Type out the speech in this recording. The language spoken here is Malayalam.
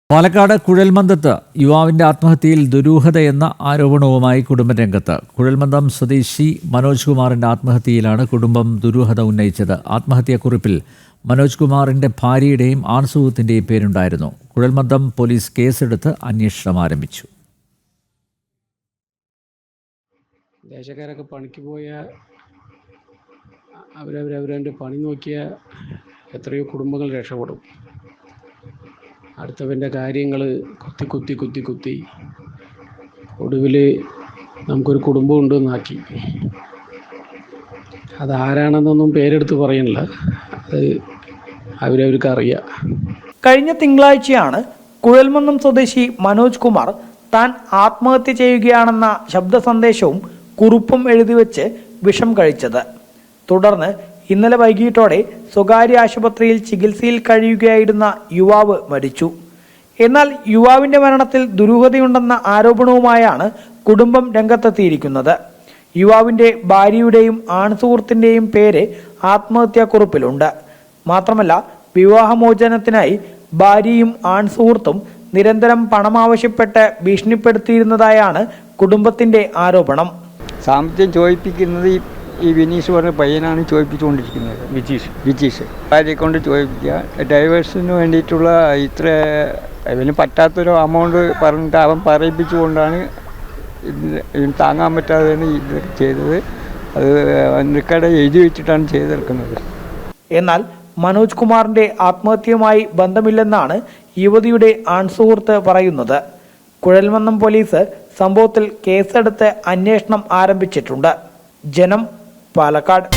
പാലക്കാട് കുഴൽമന്ദത്ത് യുവാവിന്റെ ആത്മഹത്യയിൽ ദുരൂഹതയെന്ന ആരോപണവുമായി കുടുംബം രംഗത്ത്. കുഴൽമന്ദം സ്വദേശി മനോജ് കുമാറിന്റെ ആത്മഹത്യയിലാണ് കുടുംബം ദുരൂഹത ഉന്നയിച്ചത്. ആത്മഹത്യാക്കുറിപ്പിൽ മനോജ് കുമാറിന്റെ ഭാര്യയുടെയും ആൺസുഹൃത്തിന്റെയും പേരുണ്ടായിരുന്നു. കുഴൽമന്ദം പോലീസ് കേസെടുത്ത് അന്വേഷണം ആരംഭിച്ചു. ദേശക്കാരൊക്കെ പണിക്ക് പോയ അവരവരവരെ പണി നോക്കിയ എത്രയോ കുടുംബങ്ങൾ രക്ഷപ്പെടും. അടുത്തവൻ്റെ കാര്യങ്ങൾ കുത്തി ഒടുവിൽ നമുക്കൊരു കുടുംബം ഉണ്ടെന്നാക്കി. അതാരാണെന്നൊന്നും പേരെടുത്ത് പറയുന്നില്ല, അത് അവരവർക്ക് അറിയാം. കഴിഞ്ഞ തിങ്കളാഴ്ചയാണ് കുഴൽമന്ദം സ്വദേശി മനോജ് കുമാർ താൻ ആത്മഹത്യ ചെയ്യുകയാണെന്ന ശബ്ദ സന്ദേശവും കുറിപ്പും എഴുതിവെച്ച് വിഷം കഴിച്ചത്. തുടർന്ന് ഇന്നലെ വൈകിട്ടോടെ സ്വകാര്യ ആശുപത്രിയിൽ ചികിത്സയിൽ കഴിയുകയായിരുന്ന യുവാവ് മരിച്ചു. എന്നാൽ യുവാവിന്റെ മരണത്തിൽ ദുരൂഹതയുണ്ടെന്ന ആരോപണവുമായാണ് കുടുംബം രംഗത്തെത്തിയിരിക്കുന്നത്. യുവാവിന്റെ ഭാര്യയുടെയും ആൺസുഹൃത്തിന്റെയും പേര് ആത്മഹത്യാക്കുറിപ്പിലുണ്ട്. മാത്രമല്ല, വിവാഹമോചനത്തിനായി ഭാര്യയും ആൺസുഹൃത്തും നിരന്തരം പണം ആവശ്യപ്പെട്ട് ഭീഷണിപ്പെടുത്തിയിരുന്നതായാണ് കുടുംബത്തിന്റെ ആരോപണം. സാമ്പത്തികം ചോദിപ്പിക്കുന്നത് ഈ വിനീഷ് പറഞ്ഞ പയ്യനാണ് ചോദിപ്പിച്ചുകൊണ്ടിരിക്കുന്നത്. വിജീഷ് ഭാര്യയെ കൊണ്ട് ചോദിപ്പിക്കുക. ഡൈവേഴ്സിന് വേണ്ടിയിട്ടുള്ള ഇത്ര അവന് പറ്റാത്തൊരു എമൗണ്ട് പറഞ്ഞിട്ട് അവൻ പറയിപ്പിച്ചുകൊണ്ടാണ് ഇതിന് താങ്ങാൻ പറ്റാതെയാണ് ഇത് ചെയ്തത്. അത് റെക്കോർഡ് എഴുതി വെച്ചിട്ടാണ് ചെയ്തെടുക്കുന്നത്. എന്നാൽ മനോജ് കുമാറിന്റെ ആത്മഹത്യയുമായി ബന്ധമില്ലെന്നാണ് യുവതിയുടെ ആൺസുഹൃത്ത് പറയുന്നത്. കുഴൽമന്ദം പോലീസ് സംഭവത്തിൽ കേസെടുത്ത് അന്വേഷണം ആരംഭിച്ചിട്ടുണ്ട്. ജനം, പാലക്കാട്.